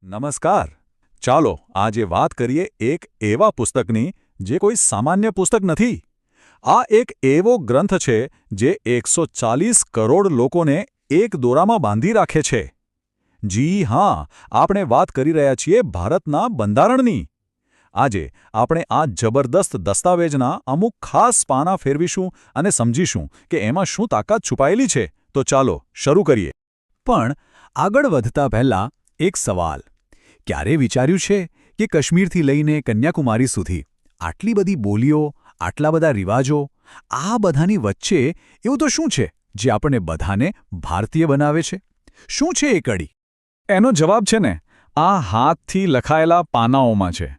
નમસ્કાર. ચાલો આજે વાત કરીએ એક એવા પુસ્તકની જે કોઈ સામાન્ય પુસ્તક નથી. આ એક એવો ગ્રંથ છે જે 140 કરોડ લોકોને એક દોરામાં બાંધી રાખે છે. જી હા, આપણે વાત કરી રહ્યા છીએ ભારતના બંધારણની. આજે આપણે આ જબરદસ્ત દસ્તાવેજના અમુક ખાસ પાના ફેરવીશું અને સમજીશું કે એમાં શું તાકાત છુપાયેલી છે. તો ચાલો શરૂ કરીએ. પણ આગળ વધતા પહેલા એક સવાલ. ક્યારે વિચાર્યું છે કે કાશ્મીરથી લઈને કન્યાકુમારી સુધી આટલી બધી બોલીઓ, આટલા બધા રિવાજો, આ બધાની વચ્ચે એવું તો શું છે જે આપણને બધાને ભારતીય બનાવે છે? શું છે એ કડી? એનો જવાબ છે ને આ હાથથી લખાયેલા પાનાઓમાં છે.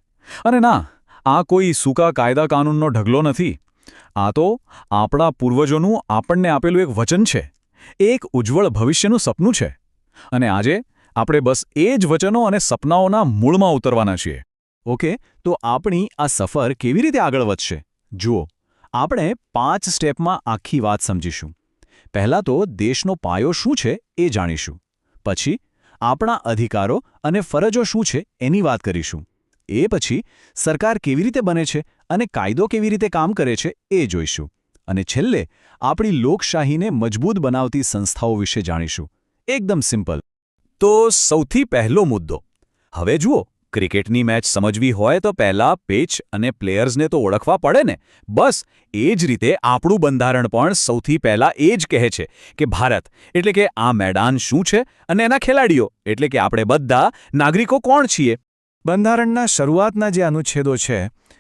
અને ના, આ કોઈ સૂકા કાયદા કાનૂનનો ઢગલો નથી. આ તો આપણા પૂર્વજોનું આપણને આપેલું એક વચન છે, એક ઉજ્જવળ ભવિષ્યનું સપનું છે. અને આજે આપણે બસ એ જ વચનો અને સપનાઓના મૂળમાં ઉતરવાના છીએ. ઓકે, તો આપણી આ સફર કેવી રીતે આગળ વધશે? જુઓ, આપણે 5 સ્ટેપમાં આખી વાત સમજીશું. પહેલાં તો દેશનો પાયો શું છે એ જાણીશું. પછી આપણા અધિકારો અને ફરજો શું છે એની વાત કરીશું. એ પછી સરકાર કેવી રીતે બને છે અને કાયદો કેવી રીતે કામ કરે છે એ જોઈશું. અને છેલ્લે આપણી લોકશાહીને મજબૂત બનાવતી સંસ્થાઓ વિશે જાણીશું. એકદમ સિમ્પલ. તો સૌથી પહેલો મુદ્દો. હવે જુઓ, ક્રિકેટની મેચ સમજવી હોય તો પહેલાં પિચ અને પ્લેયર્સને તો ઓળખવા પડે ને. બસ એ જ રીતે આપણું બંધારણ પણ સૌથી પહેલાં એ જ કહે છે કે ભારત એટલે કે આ મેદાન શું છે અને એના ખેલાડીઓ એટલે કે આપણે બધા નાગરિકો કોણ છીએ. બંધારણના શરૂઆતના જે અનુચ્છેદો છે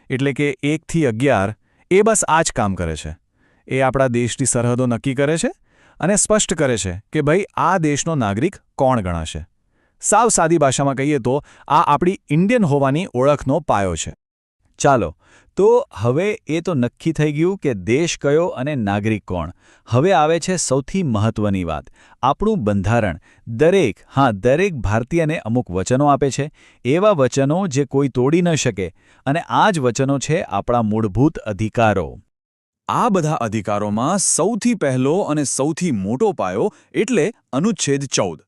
એટલે કે 1 થી 11 એ બસ આ જ કામ કરે છે. એ આપણા દેશની સરહદો નક્કી કરે છે અને સ્પષ્ટ કરે છે કે ભાઈ આ દેશનો નાગરિક કોણ ગણાશે. સાવ સાદી ભાષામાં કહીએ તો આ આપણી ઇન્ડિયન હોવાની ઓળખનો પાયો છે. ચાલો, તો હવે એ તો નક્કી થઈ ગયું કે દેશ કયો અને નાગરિક કોણ. હવે આવે છે સૌથી મહત્વની વાત. આપણું બંધારણ દરેક ભારતીયને અમુક વચનો આપે છે, એવા વચનો જે કોઈ તોડી ન શકે. અને આ જ વચનો છે આપણા મૂળભૂત અધિકારો. આ બધા અધિકારોમાં સૌથી પહેલો અને સૌથી મોટો પાયો એટલે અનુચ્છેદ 14.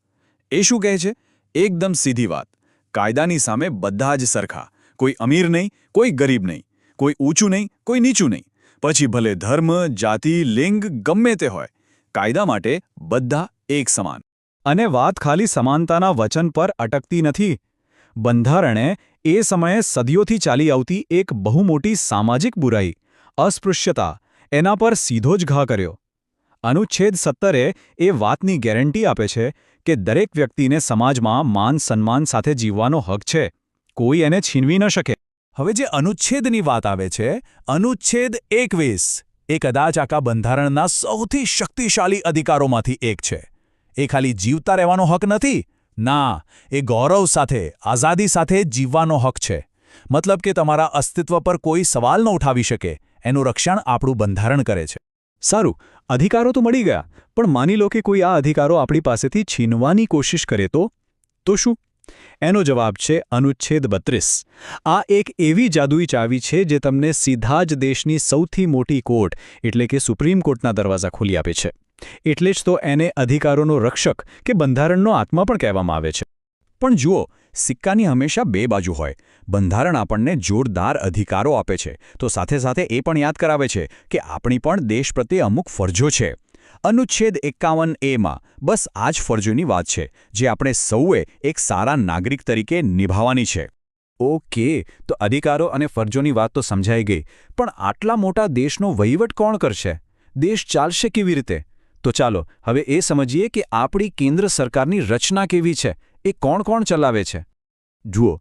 એ શું કહે છે? એકદમ સીધી વાત. કાયદાની સામે બધા જ સરખા. કોઈ અમીર નહીં, કોઈ ગરીબ નહીં, કોઈ ઊંચું નહીં, કોઈ નીચું નહીં. પછી ભલે ધર્મ, જાતિ, લિંગ ગમે તે હોય, કાયદા માટે બધા એક સમાન. અને વાત ખાલી સમાનતાના વચન પર અટકતી નથી. બંધારણે એ સમયે સદીઓથી ચાલી આવતી એક બહુ મોટી સામાજિક બુરાઈ, અસ્પૃશ્યતા, એના પર સીધો જ ઘા કર્યો. અનુચ્છેદ 17 એ વાતની ગેરંટી આપે છે કે દરેક વ્યક્તિને સમાજમાં માન સન્માન સાથે જીવવાનો હક છે. કોઈ એને છીનવી ન શકે. હવે જે અનુચ્છેદની વાત આવે છે, અનુચ્છેદ 21, એ કદાચ આખા બંધારણના સૌથી શક્તિશાળી અધિકારોમાંથી એક છે. એ ખાલી જીવતા રહેવાનો હક નથી. ના, એ ગૌરવ સાથે, આઝાદી સાથે જીવવાનો હક છે. મતલબ કે તમારા અસ્તિત્વ પર કોઈ સવાલ ન ઉઠાવી શકે. એનું રક્ષણ આપણું બંધારણ કરે છે. સારું, અધિકારો તો મળી ગયા, પણ માની લો કે કોઈ આ અધિકારો આપણી પાસેથી છીનવાની કોશિશ કરે તો શું? એનો જવાબ છે અનુચ્છેદ 32. આ એક એવી જાદુઈ ચાવી છે જે તમને સીધા જ દેશની સૌથી મોટી કોર્ટ એટલે કે સુપ્રીમ કોર્ટના દરવાજા ખોલી આપે છે. એટલે જ તો એને અધિકારોનો રક્ષક કે બંધારણનો આત્મા પણ કહેવામાં આવે છે. પણ જુઓ, સિક્કાની હંમેશા બે બાજુ હોય. બંધારણ આપણને જોરદાર અધિકારો આપે છે, તો સાથે સાથે એ પણ યાદ કરાવે છે કે આપણી પણ દેશ પ્રત્યે અમુક ફરજો છે. અનુચ્છેદ 51A બસ આ જ ફરજોની વાત છે જે આપણે સૌએ એક સારા નાગરિક તરીકે નિભાવવાની છે. ઓકે, તો અધિકારો અને ફરજોની વાત તો સમજાઈ ગઈ, પણ આટલા મોટા દેશનો વહીવટ કોણ કરશે? દેશ ચાલશે કેવી રીતે? તો ચાલો હવે એ સમજીએ કે આપણી કેન્દ્ર સરકારની રચના કેવી છે, એ કોણ કોણ ચલાવે છે. જુઓ,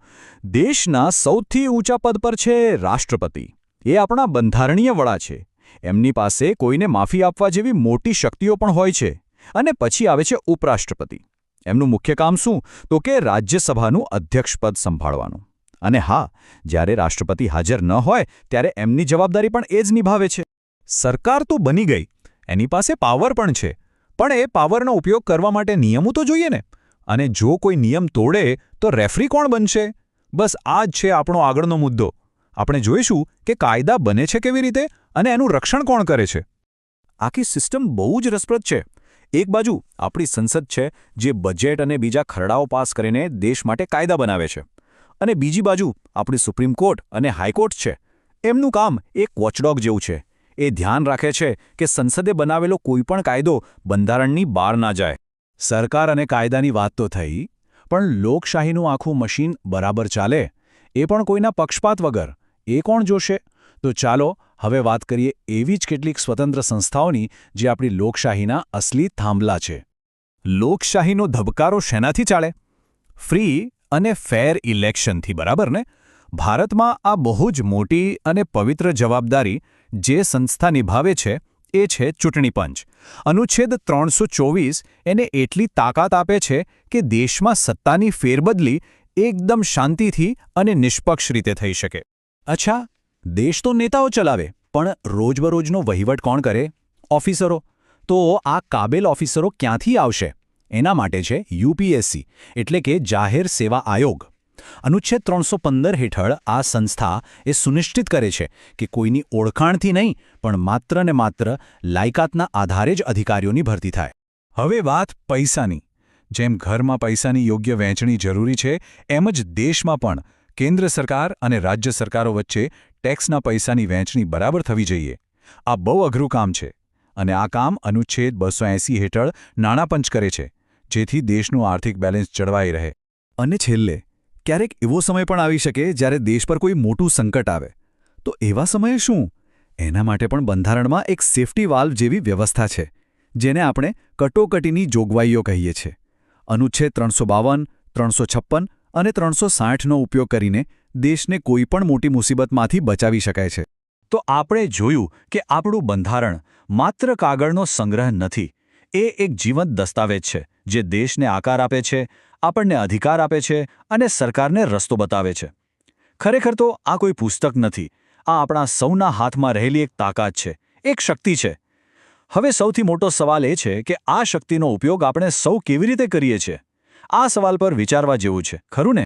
દેશના સૌથી ઊંચા પદ પર છે રાષ્ટ્રપતિ. એ આપણા બંધારણીય વડા છે. એમની પાસે કોઈને માફી આપવા જેવી મોટી શક્તિઓ પણ હોય છે. અને પછી આવે છે ઉપરાષ્ટ્રપતિ. એમનું મુખ્ય કામ શું? તો કે રાજ્યસભાનું અધ્યક્ષપદ સંભાળવાનું. અને હા, જ્યારે રાષ્ટ્રપતિ હાજર ન હોય ત્યારે એમની જવાબદારી પણ એ જ નિભાવે છે. સરકાર તો બની ગઈ, એની પાસે પાવર પણ છે, પણ એ પાવરનો ઉપયોગ કરવા માટે નિયમો તો જોઈએ ને. અને જો કોઈ નિયમ તોડે તો રેફરી કોણ બનશે? બસ આ જ છે આપણો આગળનો મુદ્દો. આપણે જોઈશું કે કાયદા બને છે કેવી રીતે અને એનું રક્ષણ કોણ કરે છે. આખી સિસ્ટમ બહુ જ રસપ્રદ છે. એક બાજુ આપણી સંસદ છે જે બજેટ અને બીજા ખરડાઓ પાસ કરીને દેશ માટે કાયદા બનાવે છે, અને બીજી બાજુ આપણી સુપ્રીમ કોર્ટ અને હાઈકોર્ટ છે. એમનું કામ એક વોચડોગ જેવું છે. એ ધ્યાન રાખે છે કે સંસદે બનાવેલો કોઈપણ કાયદો બંધારણની બહાર ના જાય. સરકાર અને કાયદાની વાત તો થઈ, પણ લોકશાહીનું આખું મશીન બરાબર ચાલે એ પણ કોઈના પક્ષપાત વગર એ કોણ જોશે? તો ચાલો હવે વાત કરીએ એવી જ કેટલીક સ્વતંત્ર સંસ્થાઓની જે આપણી લોકશાહીના અસલી થાંભલા છે. લોકશાહીનો ધબકારો શેનાથી ચાલે? ફ્રી અને ફેર ઇલેક્શનથી, બરાબર ને? ભારતમાં આ બહુ જ મોટી અને પવિત્ર જવાબદારી જે સંસ્થા નિભાવે છે એ છે ચૂંટણી પંચ. અનુચ્છેદ 324 એને એટલી તાકાત આપે છે કે દેશમાં સત્તાની ફેરબદલી એકદમ શાંતિથી અને નિષ્પક્ષ રીતે થઈ શકે. અચ્છા, દેશ તો નેતાઓ ચલાવે, પણ રોજબરોજનો વહીવટ કોણ કરે? ઓફિસરો. તો આ કાબેલ ઓફિસરો ક્યાંથી આવશે? એના માટે છે યુપીએસસી, એટલે કે જાહેર સેવા આયોગ. અનુચ્છેદ 315 હેઠળ આ સંસ્થા એ સુનિશ્ચિત કરે છે કે કોઈની ઓળખાણથી નહીં, પણ માત્ર ને માત્ર લાયકાતના આધારે જ અધિકારીઓની ભરતી થાય. હવે વાત પૈસાની. જેમ ઘરમાં પૈસાની યોગ્ય વહેંચણી જરૂરી છે, એમ જ દેશમાં પણ કેન્દ્ર સરકાર અને રાજ્ય સરકારો વચ્ચે ટેક્સના પૈસાની વહેંચણી બરાબર થવી જોઈએ. આ બહુ અઘરું કામ છે, અને આ કામ અનુચ્છેદ 280 હેઠળ નાણાપંચ કરે છે, જેથી દેશનું આર્થિક બેલેન્સ જળવાઈ રહે. અને છેલ્લે, ક્યારેક એવો સમય પણ આવી શકે જ્યારે દેશ પર કોઈ મોટું સંકટ આવે. તો એવા સમયે શું? એના માટે પણ બંધારણમાં એક સેફ્ટી વાલ્વ જેવી વ્યવસ્થા છે, જેને આપણે કટોકટીની જોગવાઈઓ કહીએ છીએ. અનુચ્છેદ 352, 356 અને 360નો ઉપયોગ કરીને દેશને કોઈપણ મોટી મુસીબતમાંથી બચાવી શકાય છે. તો આપણે જોયું કે આપણું બંધારણ માત્ર કાગળનો સંગ્રહ નથી. એ એક જીવંત દસ્તાવેજ છે જે દેશને આકાર આપે છે, આપણને અધિકાર આપે છે અને સરકારને રસ્તો બતાવે છે. ખરેખર તો આ કોઈ પુસ્તક નથી. આ આપણા સૌના હાથમાં રહેલી એક તાકાત છે, એક શક્તિ છે. હવે સૌથી મોટો સવાલ એ છે કે આ શક્તિનો ઉપયોગ આપણે સૌ કેવી રીતે કરીએ છીએ? આ સવાલ પર વિચારવા જેવું છે, ખરું ને?